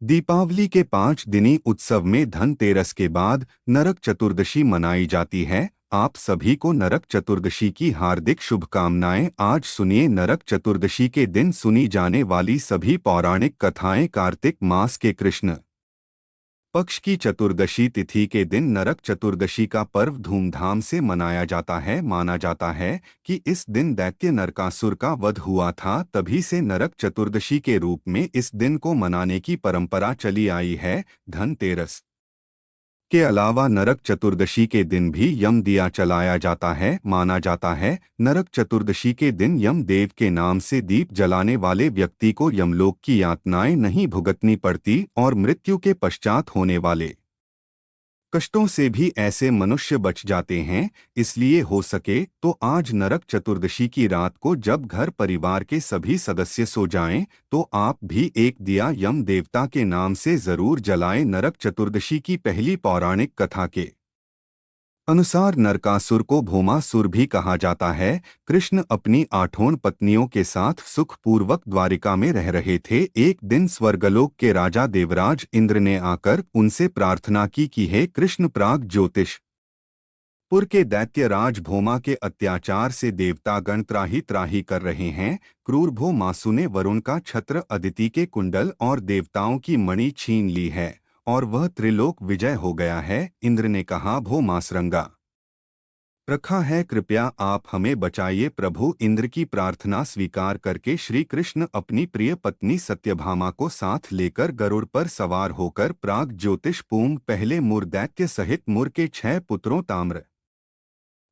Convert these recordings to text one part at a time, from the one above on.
दीपावली के 5 दिनी उत्सव में धनतेरस के बाद नरक चतुर्दशी मनाई जाती है। आप सभी को नरक चतुर्दशी की हार्दिक शुभकामनाएं। आज सुनिए नरक चतुर्दशी के दिन सुनी जाने वाली सभी पौराणिक कथाएं। कार्तिक मास के कृष्ण पक्ष की चतुर्दशी तिथि के दिन नरक चतुर्दशी का पर्व धूमधाम से मनाया जाता है। माना जाता है कि इस दिन दैत्य नरकासुर का वध हुआ था, तभी से नरक चतुर्दशी के रूप में इस दिन को मनाने की परंपरा चली आई है। धनतेरस के अलावा नरक चतुर्दशी के दिन भी यम दिया चलाया जाता है। माना जाता है नरक चतुर्दशी के दिन यम देव के नाम से दीप जलाने वाले व्यक्ति को यमलोक की यातनाएं नहीं भुगतनी पड़ती और मृत्यु के पश्चात होने वाले कष्टों से भी ऐसे मनुष्य बच जाते हैं। इसलिए हो सके तो आज नरक चतुर्दशी की रात को जब घर परिवार के सभी सदस्य सो जाएं, तो आप भी एक दिया यम देवता के नाम से जरूर जलाएं। नरक चतुर्दशी की पहली पौराणिक कथा के अनुसार नरकासुर को भौमासुर भी कहा जाता है। कृष्ण अपनी 8 पत्नियों के साथ सुखपूर्वक द्वारिका में रह रहे थे। एक दिन स्वर्गलोक के राजा देवराज इंद्र ने आकर उनसे प्रार्थना की कि हे कृष्ण, प्राग ज्योतिष पुर के दैत्य राज भौमा के अत्याचार से देवतागण त्राही त्राही कर रहे हैं। क्रूर भौमासु ने वरुण का छत्र, अदिति के कुंडल और देवताओं की मणि छीन ली है और वह त्रिलोक विजय हो गया है। इंद्र ने कहा, भौमासरंगा रखा है, कृपया आप हमें बचाइए। प्रभु इंद्र की प्रार्थना स्वीकार करके श्री कृष्ण अपनी प्रिय पत्नी सत्यभामा को साथ लेकर गरुड़ पर सवार होकर प्राग ज्योतिष पूम पहले मुर दैत्य सहित मुर के 6 पुत्रों ताम्र,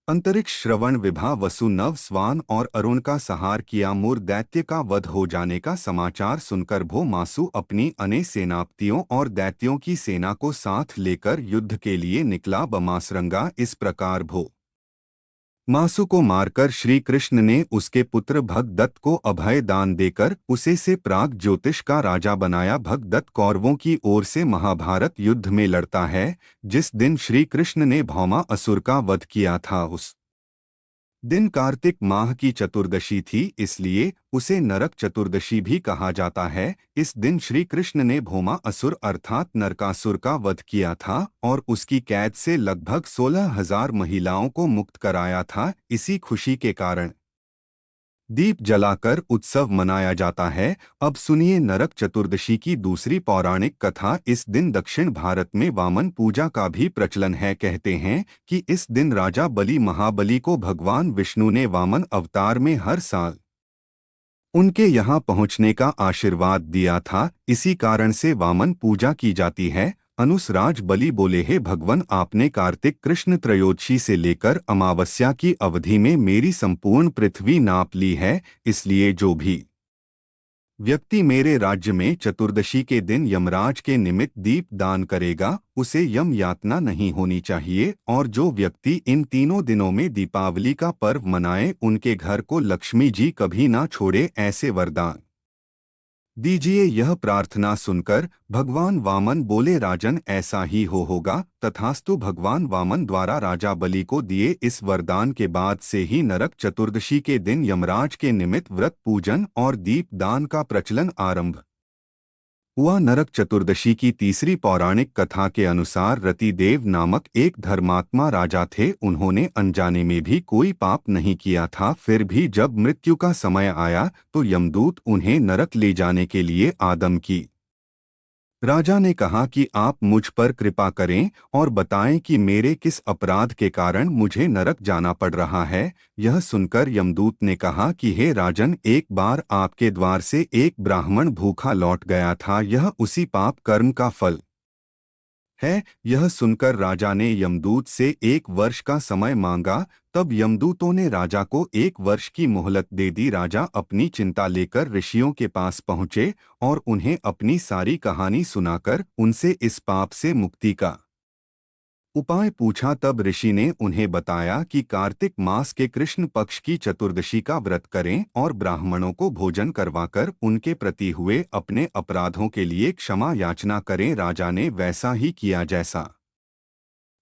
अंतरिक्ष, श्रवण, विभा, वसु, नव, स्वान और अरुण का संहार किया। मुर दैत्य का वध हो जाने का समाचार सुनकर भौमासु अपनी अनेक सेनापतियों और दैत्यों की सेना को साथ लेकर युद्ध के लिए निकला। बमासरंगा इस प्रकार भो मासु को मारकर श्री कृष्ण ने उसके पुत्र भगदत्त को अभय दान देकर उसे से प्राग ज्योतिष का राजा बनाया। भगदत्त कौरवों की ओर से महाभारत युद्ध में लड़ता है। जिस दिन श्री कृष्ण ने भौमा असुर का वध किया था, उस दिन कार्तिक माह की चतुर्दशी थी, इसलिए उसे नरक चतुर्दशी भी कहा जाता है। इस दिन श्री कृष्ण ने भौमा असुर अर्थात नरकासुर का वध किया था और उसकी कैद से लगभग 16,000 महिलाओं को मुक्त कराया था। इसी खुशी के कारण दीप जलाकर उत्सव मनाया जाता है। अब सुनिए नरक चतुर्दशी की दूसरी पौराणिक कथा। इस दिन दक्षिण भारत में वामन पूजा का भी प्रचलन है। कहते हैं कि इस दिन राजा बलि महाबली को भगवान विष्णु ने वामन अवतार में हर साल उनके यहाँ पहुँचने का आशीर्वाद दिया था। इसी कारण से वामन पूजा की जाती है। अनुसराज बलि बोले, हे भगवान, आपने कार्तिक कृष्ण त्रयोदशी से लेकर अमावस्या की अवधि में मेरी संपूर्ण पृथ्वी नाप ली है, इसलिए जो भी व्यक्ति मेरे राज्य में चतुर्दशी के दिन यमराज के निमित्त दीप दान करेगा, उसे यम यातना नहीं होनी चाहिए। और जो व्यक्ति इन तीनों दिनों में दीपावली का पर्व मनाए, उनके घर को लक्ष्मी जी कभी ना छोड़े, ऐसे वरदान दीजिए। यह प्रार्थना सुनकर भगवान वामन बोले, राजन, ऐसा ही होगा। तथास्तु भगवान वामन द्वारा राजा बलि को दिए इस वरदान के बाद से ही नरक चतुर्दशी के दिन यमराज के निमित्त व्रत पूजन और दीप दान का प्रचलन आरंभ हुआ। नरक चतुर्दशी की तीसरी पौराणिक कथा के अनुसार रतिदेव नामक एक धर्मात्मा राजा थे। उन्होंने अनजाने में भी कोई पाप नहीं किया था। फिर भी जब मृत्यु का समय आया तो यमदूत उन्हें नरक ले जाने के लिए आदम की राजा ने कहा कि आप मुझ पर कृपा करें और बताएं कि मेरे किस अपराध के कारण मुझे नरक जाना पड़ रहा है। यह सुनकर यमदूत ने कहा कि हे राजन, एक बार आपके द्वार से एक ब्राह्मण भूखा लौट गया था, यह उसी पाप कर्म का फल है। यह सुनकर राजा ने यमदूत से 1 वर्ष का समय मांगा। तब यमदूतों ने राजा को 1 वर्ष की मोहलत दे दी। राजा अपनी चिंता लेकर ऋषियों के पास पहुँचे और उन्हें अपनी सारी कहानी सुनाकर उनसे इस पाप से मुक्ति का उपाय पूछा। तब ऋषि ने उन्हें बताया कि कार्तिक मास के कृष्ण पक्ष की चतुर्दशी का व्रत करें और ब्राह्मणों को भोजन करवाकर उनके प्रति हुए अपने अपराधों के लिए क्षमा याचना करें। राजा ने वैसा ही किया जैसा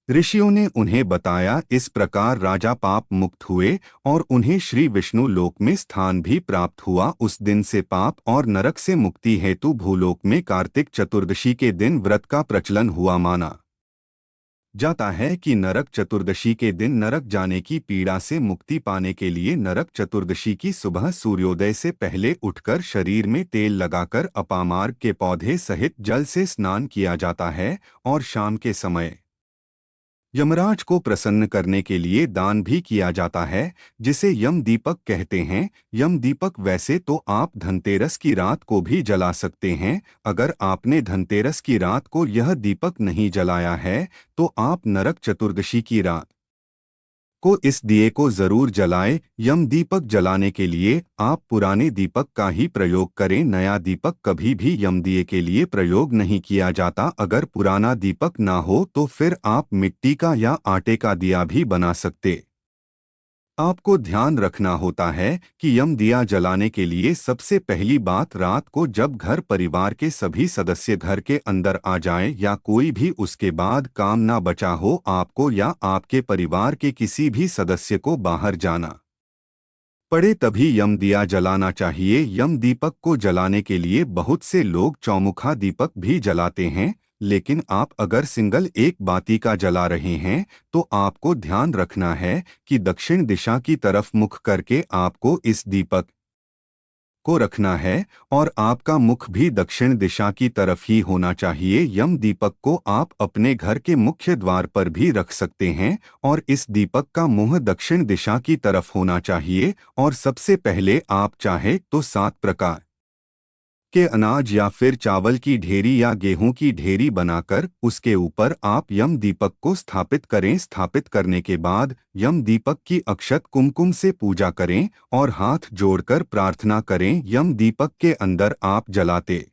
ऋषियों ने उन्हें बताया, इस प्रकार राजा पाप मुक्त हुए और उन्हें श्री विष्णु लोक में स्थान भी प्राप्त हुआ। उस दिन से पाप और नरक से मुक्ति हेतु भूलोक में कार्तिक चतुर्दशी के दिन व्रत का प्रचलन हुआ। माना जाता है कि नरक चतुर्दशी के दिन नरक जाने की पीड़ा से मुक्ति पाने के लिए नरक चतुर्दशी की सुबह सूर्योदय से पहले उठकर शरीर में तेल लगाकर अपामार्ग के पौधे सहित जल से स्नान किया जाता है और शाम के समय यमराज को प्रसन्न करने के लिए दान भी किया जाता है, जिसे यम दीपक कहते हैं। यम दीपक वैसे तो आप धनतेरस की रात को भी जला सकते हैं। अगर आपने धनतेरस की रात को यह दीपक नहीं जलाया है तो आप नरक चतुर्दशी की रात को इस दिए को जरूर जलाएं। यम दीपक जलाने के लिए आप पुराने दीपक का ही प्रयोग करें। नया दीपक कभी भी यम दिए के लिए प्रयोग नहीं किया जाता। अगर पुराना दीपक ना हो तो फिर आप मिट्टी का या आटे का दिया भी बना सकते। आपको ध्यान रखना होता है कि यम दिया जलाने के लिए सबसे पहली बात, रात को जब घर परिवार के सभी सदस्य घर के अंदर आ जाएं या कोई भी उसके बाद काम ना बचा हो आपको या आपके परिवार के किसी भी सदस्य को बाहर जाना पड़े तभी यम दिया जलाना चाहिए। यम दीपक को जलाने के लिए बहुत से लोग चौमुखा दीपक भी जलाते हैं, लेकिन आप अगर सिंगल एक बाती का जला रहे हैं तो आपको ध्यान रखना है कि दक्षिण दिशा की तरफ मुख करके आपको इस दीपक को रखना है और आपका मुख भी दक्षिण दिशा की तरफ ही होना चाहिए। यम दीपक को आप अपने घर के मुख्य द्वार पर भी रख सकते हैं और इस दीपक का मुंह दक्षिण दिशा की तरफ होना चाहिए। और सबसे पहले आप चाहे तो 7 प्रकार के अनाज या फिर चावल की ढेरी या गेहूं की ढेरी बनाकर उसके ऊपर आप यम दीपक को स्थापित करें। स्थापित करने के बाद यम दीपक की अक्षत कुमकुम से पूजा करें और हाथ जोड़कर प्रार्थना करें। यम दीपक के अंदर आप जलाते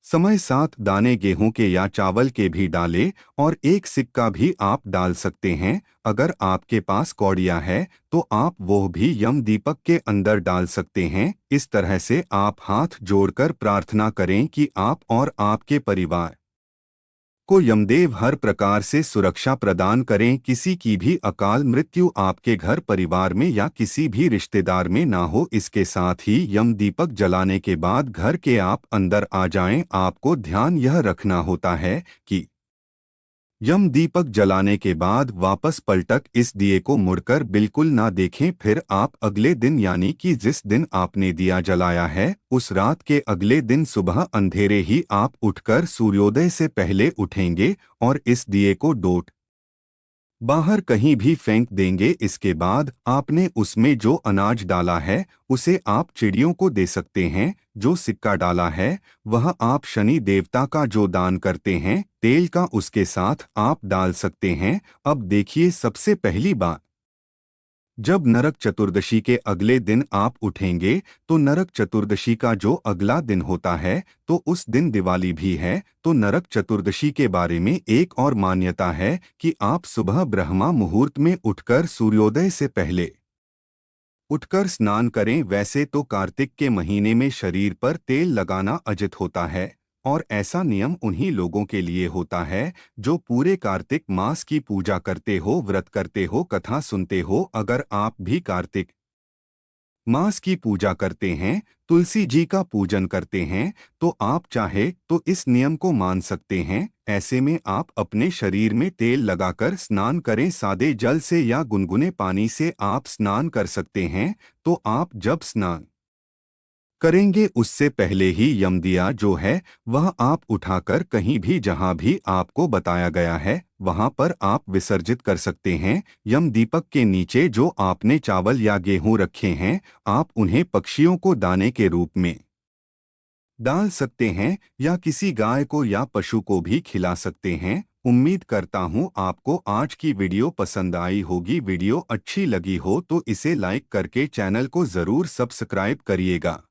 समय 7 दाने गेहूं के या चावल के भी डालें और एक सिक्का भी आप डाल सकते हैं। अगर आपके पास कौड़िया है तो आप वो भी यम दीपक के अंदर डाल सकते हैं। इस तरह से आप हाथ जोड़कर प्रार्थना करें कि आप और आपके परिवार को यमदेव हर प्रकार से सुरक्षा प्रदान करें। किसी की भी अकाल मृत्यु आपके घर परिवार में या किसी भी रिश्तेदार में ना हो। इसके साथ ही यम दीपक जलाने के बाद घर के आप अंदर आ जाएं। आपको ध्यान यह रखना होता है कि यम दीपक जलाने के बाद वापस पलटक इस दिए को मुड़कर बिल्कुल ना देखें। फिर आप अगले दिन यानी कि जिस दिन आपने दिया जलाया है उस रात के अगले दिन सुबह अंधेरे ही आप उठकर सूर्योदय से पहले उठेंगे और इस दिए को डोट बाहर कहीं भी फेंक देंगे। इसके बाद आपने उसमें जो अनाज डाला है उसे आप चिड़ियों को दे सकते हैं। जो सिक्का डाला है वह आप शनि देवता का जो दान करते हैं तेल का उसके साथ आप डाल सकते हैं। अब देखिए, सबसे पहली बात, जब नरक चतुर्दशी के अगले दिन आप उठेंगे तो नरक चतुर्दशी का जो अगला दिन होता है तो उस दिन दिवाली भी है। तो नरक चतुर्दशी के बारे में एक और मान्यता है कि आप सुबह ब्रह्मा मुहूर्त में उठकर सूर्योदय से पहले उठकर स्नान करें। वैसे तो कार्तिक के महीने में शरीर पर तेल लगाना अजित होता है और ऐसा नियम उन्हीं लोगों के लिए होता है जो पूरे कार्तिक मास की पूजा करते हो, व्रत करते हो, कथा सुनते हो। अगर आप भी कार्तिक मास की पूजा करते हैं, तुलसी जी का पूजन करते हैं तो आप चाहे तो इस नियम को मान सकते हैं। ऐसे में आप अपने शरीर में तेल लगाकर स्नान करें। सादे जल से या गुनगुने पानी से आप स्नान कर सकते हैं। तो आप जब स्नान करेंगे उससे पहले ही यम दिया जो है वह आप उठाकर कहीं भी जहां भी आपको बताया गया है वहां पर आप विसर्जित कर सकते हैं। यम दीपक के नीचे जो आपने चावल या गेहूं रखे हैं आप उन्हें पक्षियों को दाने के रूप में डाल सकते हैं या किसी गाय को या पशु को भी खिला सकते हैं। उम्मीद करता हूँ आपको आज की वीडियो पसंद आई होगी। वीडियो अच्छी लगी हो तो इसे लाइक करके चैनल को ज़रूर सब्सक्राइब करिएगा।